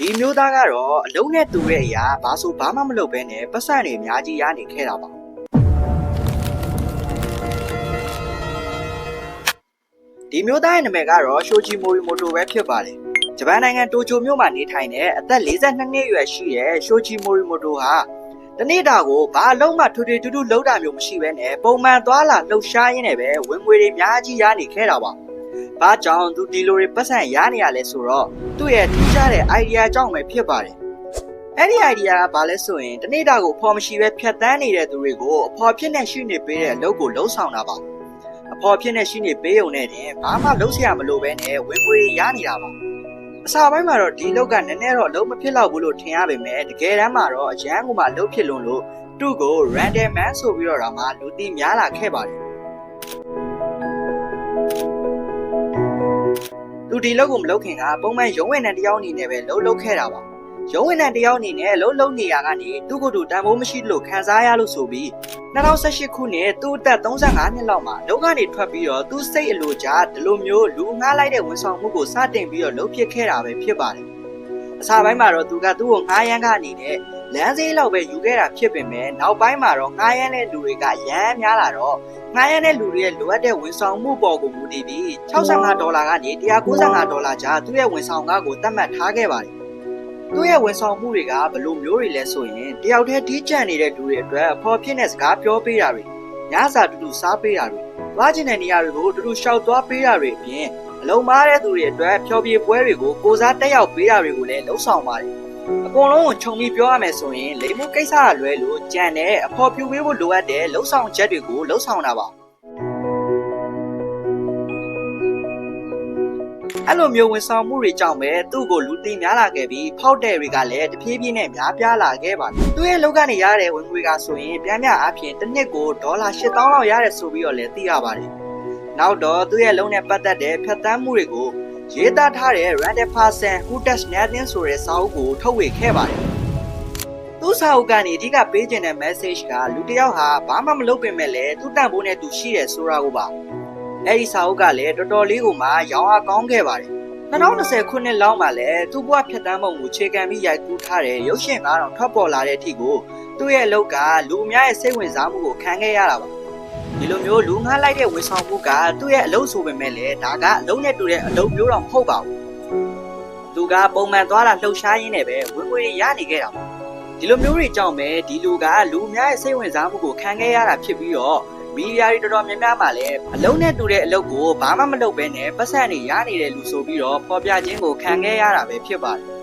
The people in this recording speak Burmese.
ဒီမျိုးသားကတော့အလုံးနဲ့တူတဲ့အရာဘာဆိုဘာမှမလုပ်ဘဲနဲ့ပတ်စံတွေအများကြီးရနေခဲ့တာပါဒီမျိုးသားရဲ့နာမည်ကတော့ရှိုဂျီမိုရီမိုတိုပဲဖြစ်ပါတယ်ဂျပန်နိုင်ငံတိုကျိုမြို့မှာနေထိုင်တဲ့အသက်42နှစ်အရွယ်ရှိတဲ့ရှိုဂျီမိုရီမိုတိုဟာတနေ့တာကိုဘာအလုံးမှထူထူထူးထူးလှုပ်တာမျိုးမရှိဘဲနဲ့ပုံမှန်သွားလာလှုပ်ရှားရင်းနဲ့ပဲဝင်ငွေတွေအများကြီးရနေခဲ့တာပါ။ဘာကြောင့်သူဒီလိုတွေပတ်စံရနေရလဲဆိုတော့သူ့ရဲ့ထူးခြားတဲ့ idea ကြောင့်ပဲဖြစ်ပါတယ်။အဲ့ဒီ idea ကဘာလဲဆိုရင်တနေ့တာကိုအဖော်မရှိပဲဖြတ်တန်းနေတဲ့သူတွေကိုအဖော်ဖြစ်နေရှိနေပေးတဲ့အလုပ်ကိုလှုပ်ဆောင်တာပါ။အဖော်ဖြစ်နေရှိနေပေးုံနဲ့တင်ဘာမှလှုပ်ရှားမလို့ပဲနဲ့ဝင်ငွေရနေတာပါ။အစပိုင်းမှာတော့ဒီလောက်ကနည်းနည်းတော့အလုံးမဖြစ်တော့ဘူးလို့ထင်ရပေမဲ့တကယ်တမ်းမှာတော့အရန်ကိုမှအလုံးဖြစ်လွန်းလို့သူ့ကို random man ဆိုပြီးတော့မှလူသိများလာခဲ့ပါတယ်သူဒီလောက်ကိုမလုပ်ခင်ကပုံမှန်ရုံးဝင်တဲ့တယောက်အနေနဲ့ပဲလှုပ်ခဲ့တာပါရုံးဝင်တဲ့တယောက်အနေနဲ့လှုပ်နေရကနေသူ့ကိုယ်သူတန်ဖိုးမရှိလို့ခံစားရလို့ဆိုပြီး2018ခုနှစ်သူ့အသက်35နှစ်လောက်မှာဒုက္ခနေထွက်ပြီးတော့သူ့စိတ်အလိုကျဒီလိုမျိုးလူငှားလိုက်တဲ့ဝန်ဆောင်မှုကိုစတင်ပြီးတော့လှုပ်ဖြစ်ခဲ့တာပဲဖြစ်ပါတယ်အစပိုင်းမှာတော့သူကသူ့ကိုငှားရမ်းကနေနဲ့လမ်းစေးလောက်ပဲယူခဲ့တာဖြစ်ပေမဲ့နောက်ပိုင်းမှာတော့ငှားရမ်းတဲ့လူတွေကရမ်းများလာတော့ငှားရမ်းတဲ့လူတွေရဲ့လိုအပ်တဲ့ဝန်ဆောင်မှုပေါ်ကိုမူတည်ပြီး$65ကနေ$195ကြားသူ့ရဲ့ဝန်ဆောင်ခကိုသတ်မှတ်ထားခဲ့ပါတယ်သူ့ရဲ့ဝန်ဆောင်မှုတွေကဘယ်လိုမျိုးတွေလဲဆိုရင်တယောက်တည်းတီးကျန်နေတဲ့လူတွေအတွက်အဖော်ဖြစ်တဲ့စကားပြောပေးတာတွေညစာတူတူစားပေးတာတွေသွားကျင်တဲ့နေရာတွေကိုတူတူရှောက်သွားပေးတာတွေအပြင်အလုံးမားတဲ့သူတွေအတွက်ဖျော်ဖြေပွဲတွေကိုကိုစားတက်ရောက်ပေးတာတွေကိုလည်းလှုပ်ဆောင်ပါတယ်အကုန်လုံးကိုခြုံပြီးပြောရမယ်ဆိုရင်လိမ်မှုကိစ္စကလွဲလို့ကြံတဲ့အဖော်ပြပေးဖို့လိုအပ်တဲ့လှုပ်ဆောင်ချက်တွေကိုလှုပ်ဆောင်တာပါအဲ့လိုမျိုးဝန်ဆောင်မှုတွေကြောင့်ပဲသူ့ကိုလူသိများလာခဲ့ပြီးဖောက်တဲ့တွေကလည်းတဖြည်းဖြည်းနဲ့များပြားလာခဲ့ပါတယ်သူ့ရဲ့လောက်ကနေရတဲ့ဝင်ငွေကဆိုရင်ပြန်ပြအားဖြင့်တစ်နှစ်ကို$8000လောက်ရတယ်ဆိုပြီးတော့လည်းသိရပါတယ်နောက်တော့သူ့ရဲ့လုံးနဲ့ပတ်သက်တဲ့ဖြတ်သန်းမှုတွေကိုရေးသားထားတဲ့ Random Person Who Does Nothing ဆိုတဲ့စာအုပ်ကိုထုတ်ဝေခဲ့ပါတယ်သူ့စာအုပ်ကနေအဓိကပေးချင်တဲ့ message ကလူတစ်ယောက်ဟာဘာမှမလုပ်ပေမဲ့လည်းသူ့တန်ဖိုးနဲ့သူရှိတယ်ဆိုတာကိုပါအဲ့ဒီစာအုပ်ကလည်းတော်တော်လေးကိုမှရောင်းအားကောင်းခဲ့ပါတယ်2020ခုနှစ်လောက်မှာလည်းသူ့ဘဝဖြတ်သန်းပုံကိုခြေခံပြီးရိုက်ကူးထားတဲ့ရုပ်ရှင်ကားတော်ထွက်ပေါ်လာတဲ့အထိကိုသူ့ရဲ့အလုပ်ကလူအများရဲ့စိတ်ဝင်စားမှုကိုခံခဲ့ရတာပါဒီလိုမျိုးလူငှားလိုက်တဲ့ဝန်ဆောင်မှုကသူ့ရဲ့အလုပ်ဆိုပေမဲ့လည်းဒါကအလုပ်နဲ့တူတဲ့အလုပ်မျိုးတော့မဟုတ်ပါဘူးသူကပုံမှန်သွားတာလှုပ်ရှားရင်းနဲ့ပဲဝင်ငွေရနေခဲ့တာပါဒီလိုမျိုးတွေကြောင့်ပဲဒီလူကလူအများရဲ့စိတ်ဝင်စားမှုကိုခံခဲ့ရတာဖြစ်ပြီးတော့မီဒီယာတွေတော်တော်များများမှလည်းအလုံးနဲ့တူတဲ့အလုပ်ကိုဘာမှမလုပ်ဘဲနဲ့ပတ်စံတွေရနေတဲ့လူဆိုပြီးတော့ပေါ်ပြခြင်းကိုခံခဲ့ရတာပဲဖြစ်ပါတယ်